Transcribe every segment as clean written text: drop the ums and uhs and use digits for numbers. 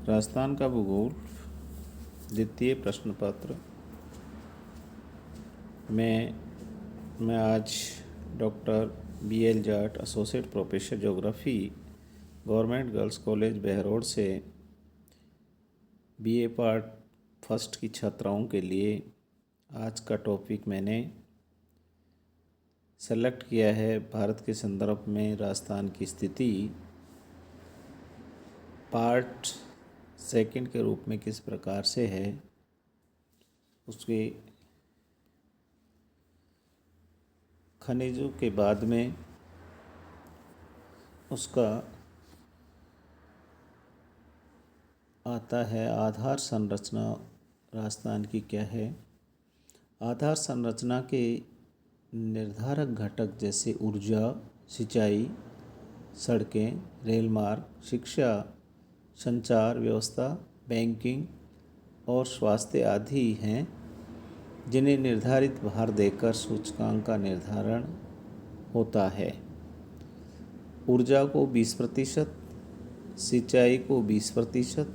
राजस्थान का भूगोल द्वितीय प्रश्न पत्र में मैं आज doctor BL Jat associate professor geography government girls college Behror से BA पार्ट फर्स्ट की छात्राओं के लिए आज का टॉपिक मैंने सेलेक्ट किया है। भारत के संदर्भ में राजस्थान की स्थिति पार्ट सेकंड के रूप में किस प्रकार से है, उसके खनिजों के बाद में उसका आता है आधार संरचना राजस्थान की क्या है। आधार संरचना के निर्धारक घटक जैसे ऊर्जा, सिंचाई, सड़कें, रेल मार्ग, शिक्षा, संचार व्यवस्था, बैंकिंग और स्वास्थ्य आदि हैं, जिन्हें निर्धारित भार देकर सूचकांक का निर्धारण होता है। ऊर्जा को 20%, सिंचाई को 20%,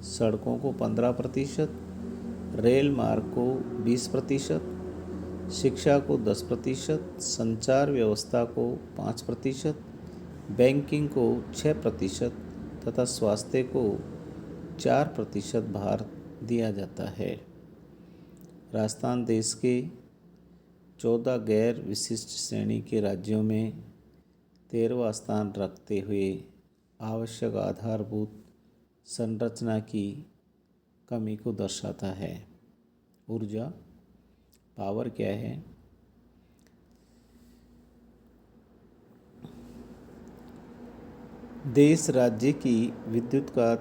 सड़कों को 15%, रेल मार्ग को 20%, शिक्षा को 10%, संचार व्यवस्था को 5%, बैंकिंग को 6% तथा स्वास्थ्य को 4% भार दिया जाता है। राजस्थान देश के 14 गैर विशिष्ट श्रेणी के राज्यों में 13वां स्थान रखते हुए आवश्यक आधारभूत संरचना की कमी को दर्शाता है। ऊर्जा पावर क्या है? देश राज्य की विद्युत का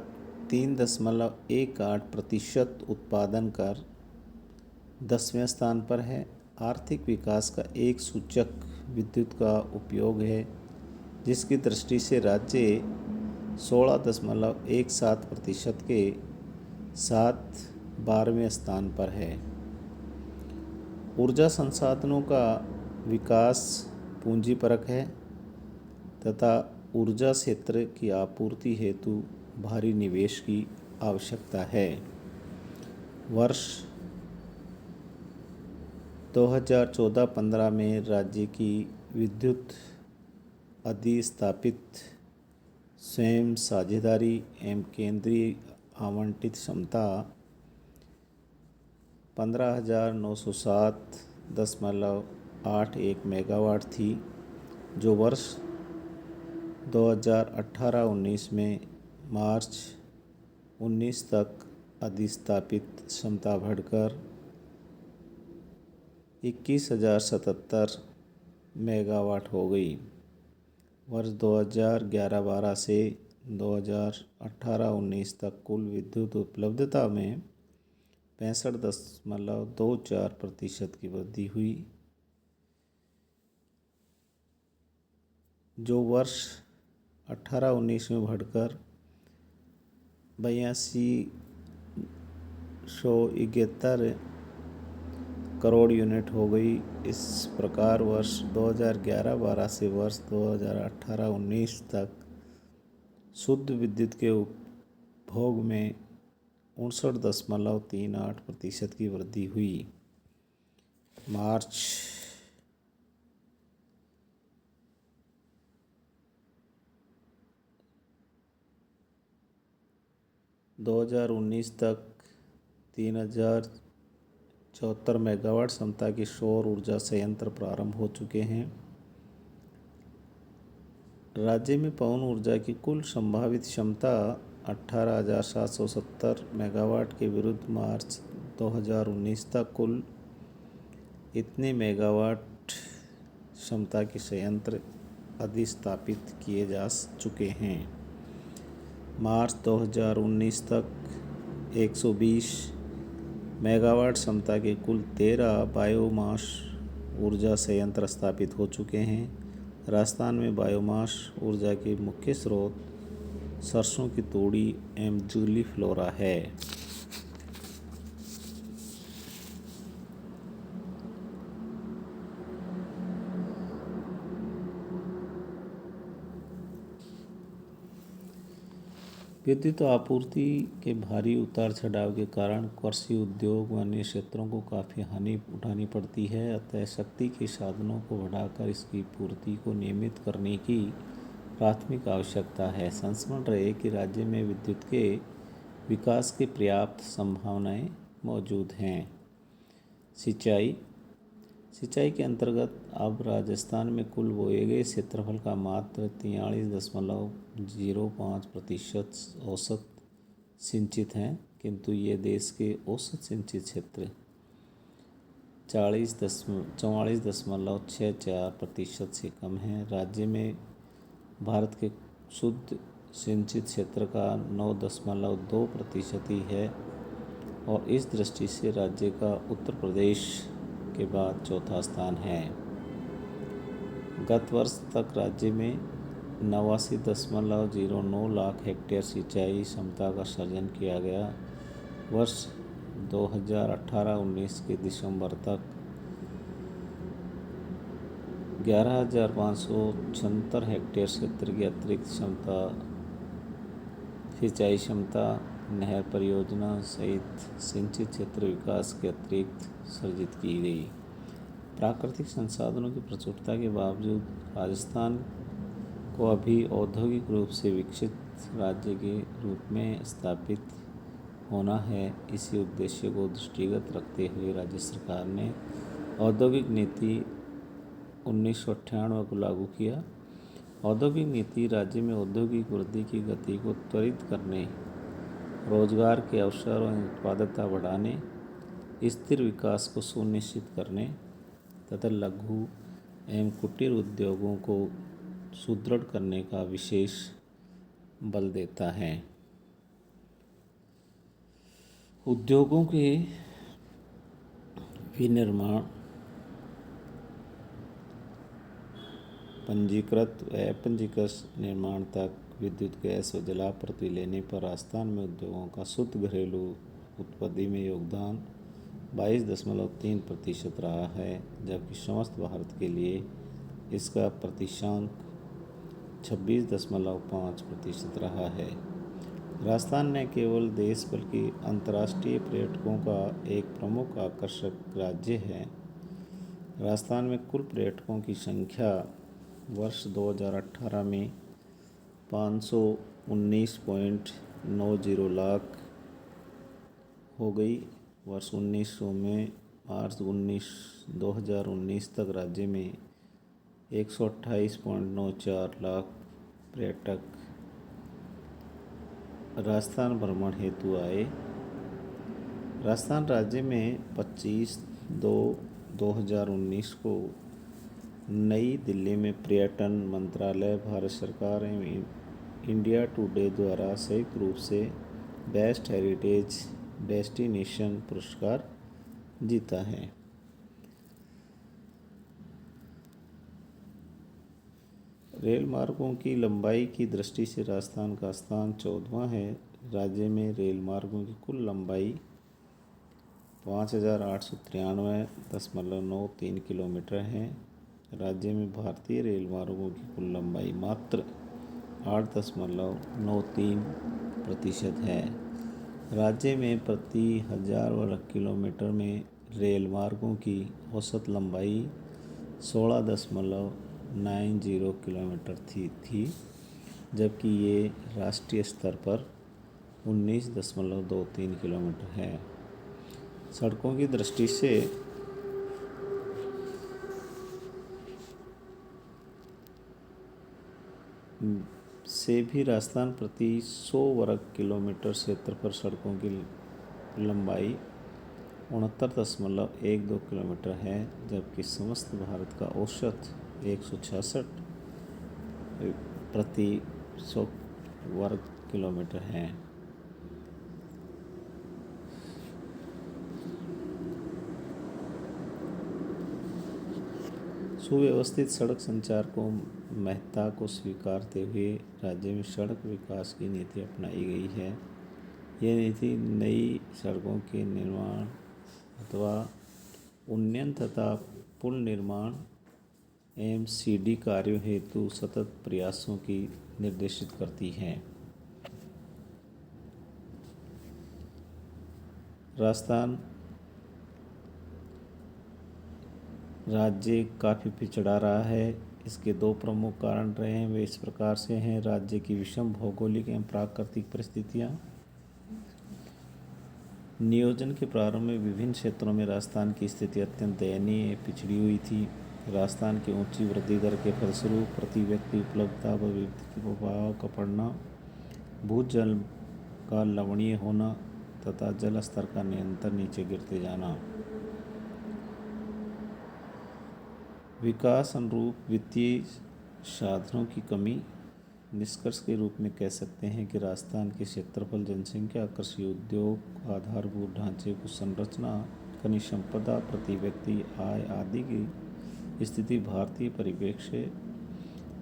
3.18% उत्पादन कर 10वें स्थान पर है। आर्थिक विकास का एक सूचक विद्युत का उपयोग है, जिसकी दृष्टि से राज्य 16.17% के साथ 12वें स्थान पर है। ऊर्जा संसाधनों का विकास पूंजीपरक है तथा ऊर्जा क्षेत्र की आपूर्ति हेतु भारी निवेश की आवश्यकता है। वर्ष 2014-15 में राज्य की विद्युत अधिस्थापित स्वयं साझेदारी एवं केंद्रीय आवंटित क्षमता 15,907.81 मेगावाट थी, जो वर्ष 2018-19 में मार्च 19 तक अधिस्थापित क्षमता बढ़कर 21,077 मेगावाट हो गई। वर्ष 2011-12 से 2018-19 तक कुल विद्युत उपलब्धता में 65.24% की वृद्धि हुई, जो वर्ष 18-19 में बढ़कर 8271 करोड़ यूनिट हो गई। इस प्रकार वर्ष 2011-12 से वर्ष 2018-19 तक शुद्ध विद्युत के उपभोग में 59.38% की वृद्धि हुई। मार्च 2019 तक 3,074 मेगावाट क्षमता के सौर ऊर्जा संयंत्र प्रारंभ हो चुके हैं। राज्य में पवन ऊर्जा की कुल संभावित क्षमता 18,770 मेगावाट के विरुद्ध मार्च 2019 तक कुल इतने मेगावाट क्षमता के संयंत्र अधिस्थापित किए जा चुके हैं। मार्च 2019 तक 120 मेगावाट क्षमता के कुल 13 बायोमास ऊर्जा संयंत्र स्थापित हो चुके हैं। राजस्थान में बायोमास ऊर्जा के मुख्य स्रोत सरसों की तोड़ी एवं जूली फ्लोरा है। विद्युत आपूर्ति के भारी उतार चढ़ाव के कारण कृषि उद्योग व अन्य क्षेत्रों को काफ़ी हानि उठानी पड़ती है। अतः शक्ति के साधनों को बढ़ाकर इसकी पूर्ति को नियमित करने की प्राथमिक आवश्यकता है। संस्मरण रहे कि राज्य में विद्युत के विकास की पर्याप्त संभावनाएं मौजूद हैं। सिंचाई के अंतर्गत अब राजस्थान में कुल बोए गए क्षेत्रफल का मात्र 43.05% औसत सिंचित हैं, किंतु ये देश के औसत सिंचित क्षेत्र 44.64% से कम है। राज्य में भारत के शुद्ध सिंचित क्षेत्र का 9.2% ही है और इस दृष्टि से राज्य का उत्तर प्रदेश के बाद चौथा स्थान है। गत वर्ष तक राज्य में 89.09 लाख हेक्टेयर सिंचाई क्षमता का सृजन किया गया। वर्ष 2018-19 के दिसंबर तक 11,576 हेक्टेयर क्षेत्र की अतिरिक्त सिंचाई क्षमता नहर परियोजना सहित सिंचित क्षेत्र विकास के अतिरिक्त सृजित की गई। प्राकृतिक संसाधनों की प्रचुरता के बावजूद राजस्थान को अभी औद्योगिक रूप से विकसित राज्य के रूप में स्थापित होना है। इसी उद्देश्य को दृष्टिगत रखते हुए राज्य सरकार ने औद्योगिक नीति 1998 को लागू किया। औद्योगिक नीति राज्य में औद्योगिक वृद्धि की गति को त्वरित करने, रोजगार के अवसर और उत्पादकता बढ़ाने, स्थिर विकास को सुनिश्चित करने तथा लघु एवं कुटीर उद्योगों को सुदृढ़ करने का विशेष बल देता है। उद्योगों के विनिर्माण, पंजीकृत व अपंजीकृत निर्माण तक विद्युत गैस व जलापूर्ति लेने पर राजस्थान में उद्योगों का शुद्ध घरेलू उत्पादन में योगदान 22.3% रहा है, जबकि समस्त भारत के लिए इसका प्रतिशतांक 26.5% रहा है। राजस्थान न केवल देश बल्कि अंतर्राष्ट्रीय पर्यटकों का एक प्रमुख आकर्षक राज्य है। राजस्थान में कुल पर्यटकों की संख्या वर्ष 2018 में 519.90 लाख हो गई। वर्ष 1900 में मार्च 2019 तक राज्य में 128.94 लाख पर्यटक राजस्थान भ्रमण हेतु आए। राजस्थान राज्य में 25/2/2019 को नई दिल्ली में पर्यटन मंत्रालय, भारत सरकार एवं इंडिया टुडे द्वारा संयुक्त रूप से बेस्ट हेरिटेज डेस्टिनेशन पुरस्कार जीता है। रेल मार्गों की लंबाई की दृष्टि से राजस्थान का स्थान 14वां है। राज्य में रेल मार्गों की कुल लंबाई 5,893.93 किलोमीटर है। राज्य में भारतीय रेल मार्गों की कुल लंबाई मात्र 8.93% है। राज्य में प्रति 1000 वर्ग किलोमीटर में रेल मार्गों की औसत लंबाई 16.90 किलोमीटर थी, जबकि ये राष्ट्रीय स्तर पर 19.23 किलोमीटर है। सड़कों की दृष्टि से भी राजस्थान प्रति 100 वर्ग किलोमीटर क्षेत्र पर सड़कों की लंबाई 69.12 किलोमीटर है, जबकि समस्त भारत का औसत 166 प्रति 100 वर्ग किलोमीटर है। सुव्यवस्थित सड़क संचार को महत्ता को स्वीकारते हुए राज्य में सड़क विकास की नीति अपनाई गई है। यह नीति नई सड़कों के निर्माण अथवा उन्नयन तथा पुल निर्माण एवं सीडी कार्यों हेतु सतत प्रयासों की निर्देशित करती है। राजस्थान राज्य काफ़ी पिछड़ा रहा है। इसके दो प्रमुख कारण रहे हैं, वे इस प्रकार से हैं। राज्य की विषम भौगोलिक एवं प्राकृतिक परिस्थितियाँ। नियोजन के प्रारंभ में विभिन्न क्षेत्रों में राजस्थान की स्थिति अत्यंत दयनीय पिछड़ी हुई थी। राजस्थान की ऊंची वृद्धि दर के फलस्वरूप प्रति व्यक्ति उपलब्धता व विद्युत प्रभाव का पड़ना, भूजल का लवणीय होना तथा जल स्तर का निरंतर नीचे गिरते जाना, विकास अनुरूप वित्तीय साधनों की कमी। निष्कर्ष के रूप में कह सकते हैं कि राजस्थान के क्षेत्रफल, जनसंख्या, कृषि, उद्योग, आधारभूत ढांचे को संरचना, खनिज संपदा, प्रति व्यक्ति आय आदि की स्थिति भारतीय परिप्रेक्ष्य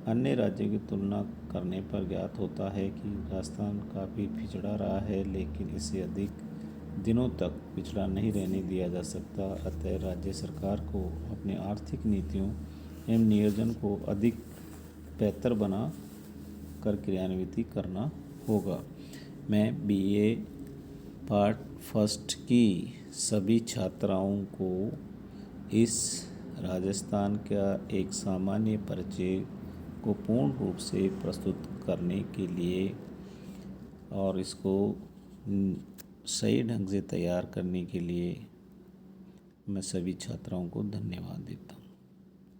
अन्य राज्यों की तुलना करने पर ज्ञात होता है कि राजस्थान काफ़ी पिछड़ा रहा है, लेकिन इसे अधिक दिनों तक पिछड़ा नहीं रहने दिया जा सकता। अतः राज्य सरकार को अपने आर्थिक नीतियों एवं नियोजन को अधिक बेहतर बना कर क्रियान्वित करना होगा। मैं बीए पार्ट फर्स्ट की सभी छात्राओं को इस राजस्थान का एक सामान्य परिचय को पूर्ण रूप से प्रस्तुत करने के लिए और इसको सही ढंग से तैयार करने के लिए मैं सभी छात्राओं को धन्यवाद देता हूँ।